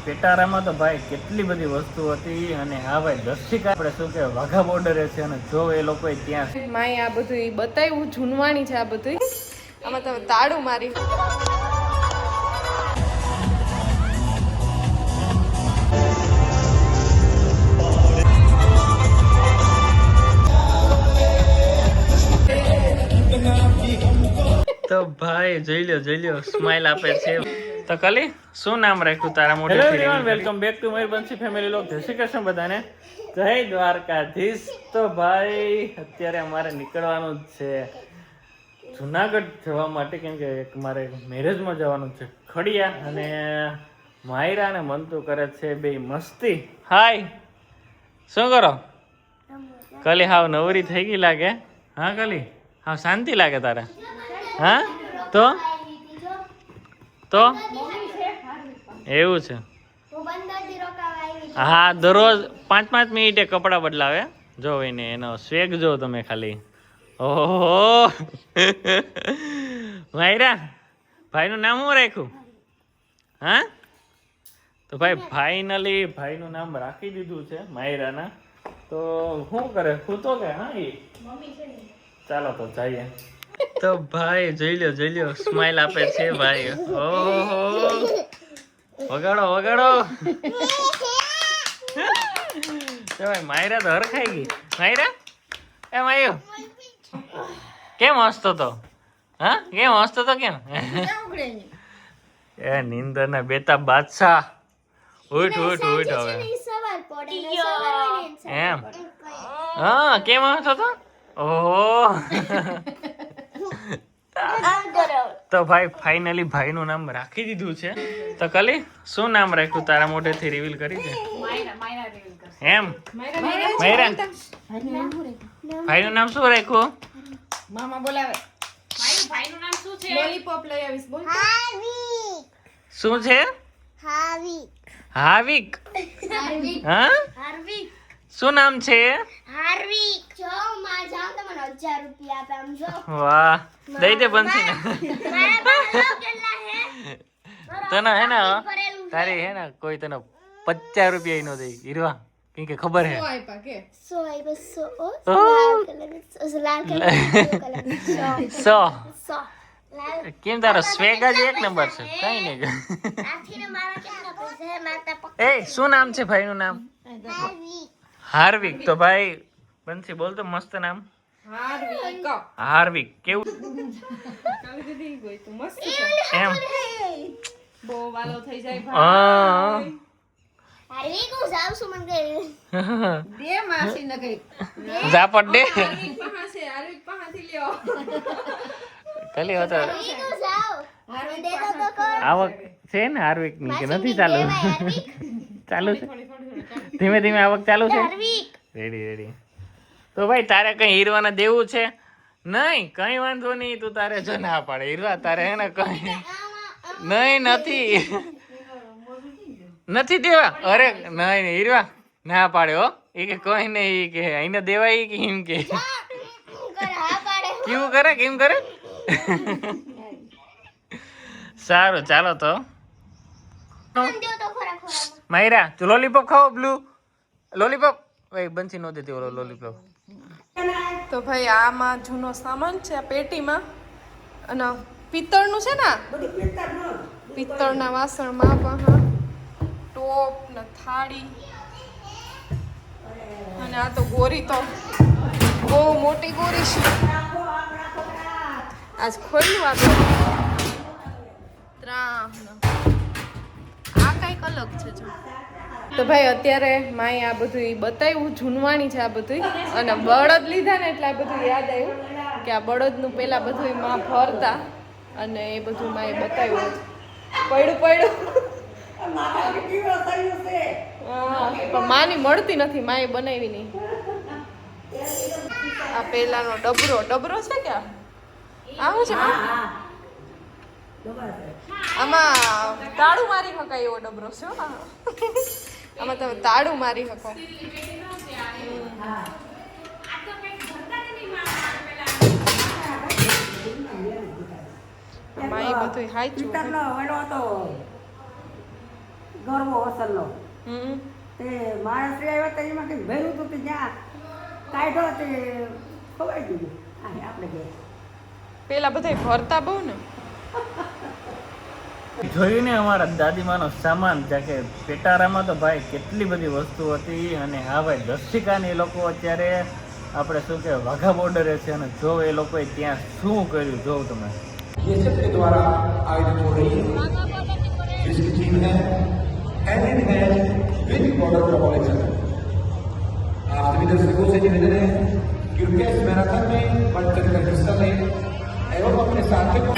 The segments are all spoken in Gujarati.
પેટારામાં તો ભાઈ કેટલી બધી વસ્તુ હતી અને હા ભાઈ દર્શિકા આપણે શું કે વાઘા બોર્ડરે છે અને જો એ લોકો ત્યાં માય આ બધું બતાવ્યું જૂનવાણી છે આ બધું આમાં તમે તાળું મારી તો ભાઈ જોઈ લ્યો સ્માઈલ આપે છે તો કલી શું નામ રાખ્યું તારા મોઢે hello everyone welcome back to Mayurbanshi family log જય શ્રી કૃષ્ણ બધાને જય દ્વારકાધીશ તો ભાઈ અત્યારે અમારે નીકળવાનું જ છે જુનાગઢ જવા માટે કેમ કે મારે મેરેજમાં જવાનું છે ખડિયા અને માયરા અને મંતુ કરે છે બે મસ્તી હાય શું કરો કલી હાવ નવરી થઈ ગઈ લાગે હા કલી હાવ શાંતિ લાગે તારે હા તો એવું છે હા દરરોજ 5-5 મિનિટે કપડાં બદલાવે જો એને એનો સ્વેગ જો તમે ખાલી ઓહો માયરા ભાઈનું નામ શું રાખ્યું હા તો ભાઈ ફાઇનલી ભાઈનું નામ રાખી દીધું છે માયરાના તો શું કરે સૂતો કે હા એ ચાલો તો જઈએ તો ભાઈ જોઈ લ્યો સ્માઈલ આપે છે ભાઈ ઓહો વગાડો ભાઈ માયરા તો હરખાઈ ગઈ માયરા એમ આવ્યો કેમ હસતો તો હા કેમ હસતો તો કેમ એ નીંદર ના બેતા બાદશાહ ઉઠ હવે એમ હા કેમ હસતો તો ઓહો તો ભાઈ ફાઇનલી ભાઈનું નામ રાખી દીધું છે તો કલી શું નામ રાખ્યું તારા મોઢેથી રિવીલ કરી છે એમ માયરા ભાઈનું નામ શું રાખ્યું મામા બોલાવે ભાઈનું નામ શું છે લોલીપોપ લઈ આવીશ બોલ શું છે હાર્વિક હા શું નામ છે હાર્વિક જો માં જાવ તો મને 1000 રૂપિયા આપે આમ જો વાહ દઈ દે બંસી ને તને હે ને તારી હે ને કોઈ તને 50 રૂપિયા નો દે હીરવા કેમ કે ખબર હે 100 કેમ તારો સ્વેગ જ એક નંબર છે કઈ નહીં એ શું નામ છે ભાઈનું નામ હાર્વિક તો ભાઈ બંસી બોલ તો મસ્ત નામ હાર્વિક કેવું એમ બહુ વાલો થઈ જાય હા હાર્વિક હું જાવ છું મને કે દે માસી ન કઈ ઝાપટ દે હાર્વિક પાસેથી લ્યો કલી હતો હાર્વિક હું જાવ હાર્વિક દે તો કર આવક છે ને હાર્વિક ની કે નથી ચાલુ ચાલુ છે ધીમે ધીમે આવક ચાલુ છે રેડી તો ભાઈ તારે કઈ હીરવાને દેવું છે નહીં કઈ વાંધો નહીં તું તારે જો ના પાડે હીરવા તારે હે ને કઈ નહીં નથી દેવા અરે નહીં હીરવા ના પાડે હો એ કે કઈ નહીં કે એને દેવાય કે એમ કે કેવું કરે કેમ કરે સારું ચાલો તો માયરા તું લોલીપોપ ખાઓ બ્લુ લોલીપોપ ભાઈ બંસી નો દેતી ઓલો લોલીપોપ તો ભાઈ આમાં જૂનો સામાન છે આ પેટીમાં અને પિત્તળનું છે ને પિત્તળના વાસણમાં પણ ટોપ ને થાળી અને આ તો ગોરી તો બહુ મોટી ગોરી છે આજ ખોલ્યું આપણે ત્રામ આ કઈક અલગ છે જો તો ભાઈ અત્યારે માએ આ બધું બતાવ્યું જૂનવાણી છે આ બધું અને બળદ લીધા ને એટલે આ બધું યાદ આવ્યું કે આ બળદનું પેલા બધું માં ભરતા અને એ બધું માએ બતાવ્યું પડ્યું પણ માની મળતી નથી માએ બનાવી નહીં આ પેલાનો ડબરો છે કે આવું છે આમાં તાળું મારી શકાય એવો ડબરો છે આમાં તમે તાળું મારી શકો માઈ બધું હાચું ગરવો અસલનો હમ તે માણસ આવ્યા હતા એમાં કંઈક ભર્યું હતું તે જ્યાં કાઢ્યો તે ખવાઈ ગયું આપણે કે પેલા બધા ભરતા બહુ ને જોઈને અમારા દાદીમાનો સામાન જ્યાં કે પેટારામાં તો ભાઈ કેટલી બધી વસ્તુ હતી. અને હા ભાઈ દર્શિકાને એ લોકો અત્યારે આપણે શું કે વાઘા બોર્ડરે છે અને જો એ લોકોએ ત્યાં શું કર્યું જોવ તમે. बीएसएफ के द्वारा आयोजित हो रही है जिसकी थीम है hand in hand with border protection. आप सभी दर्शकों से निवेदन है कृपया इस मैराथन में बढ़ चढ़कर हिस्सा लें एवं अपने साथियों को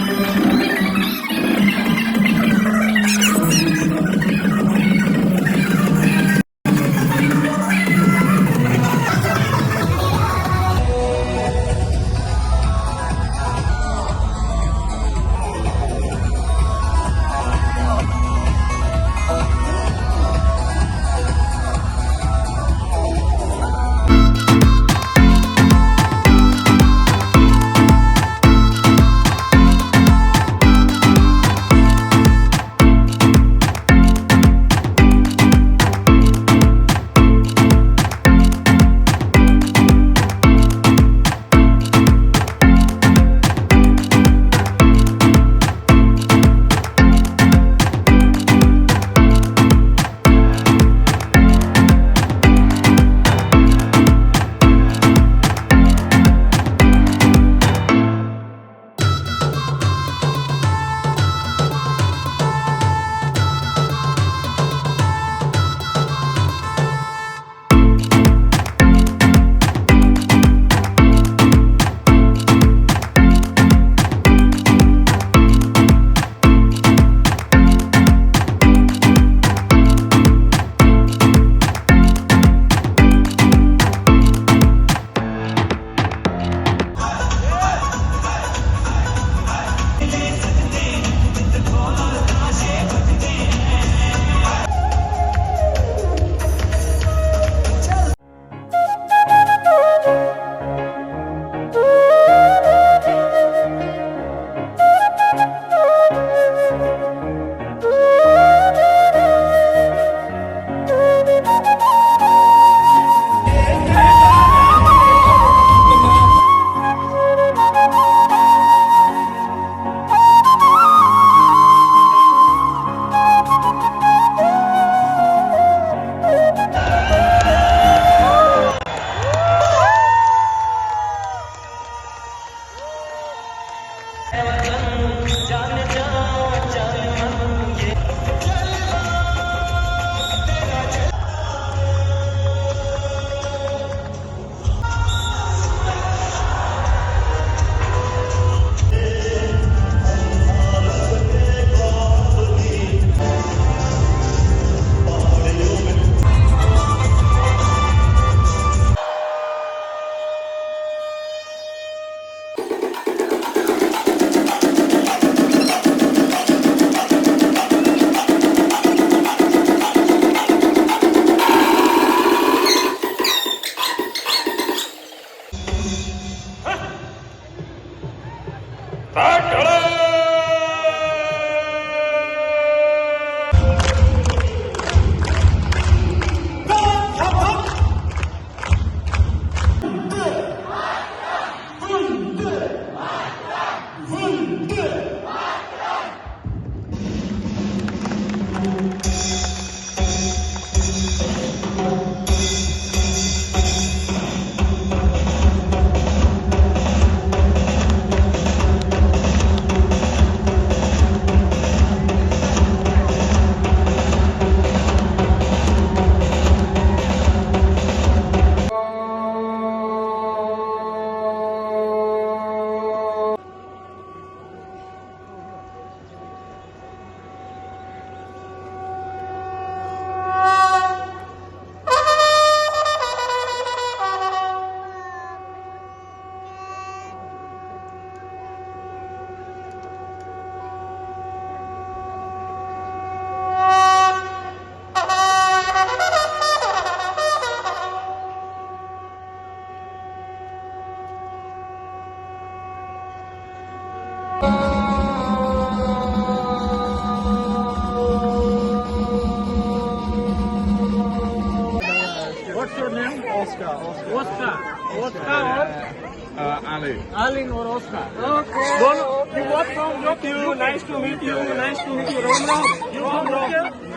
What's your name? Oscar. Oscar. Oscar or Ali. Alin or Oscar? Okay. You what from? Nice to meet you. Nice to meet you. Ram Ram. You from Ram?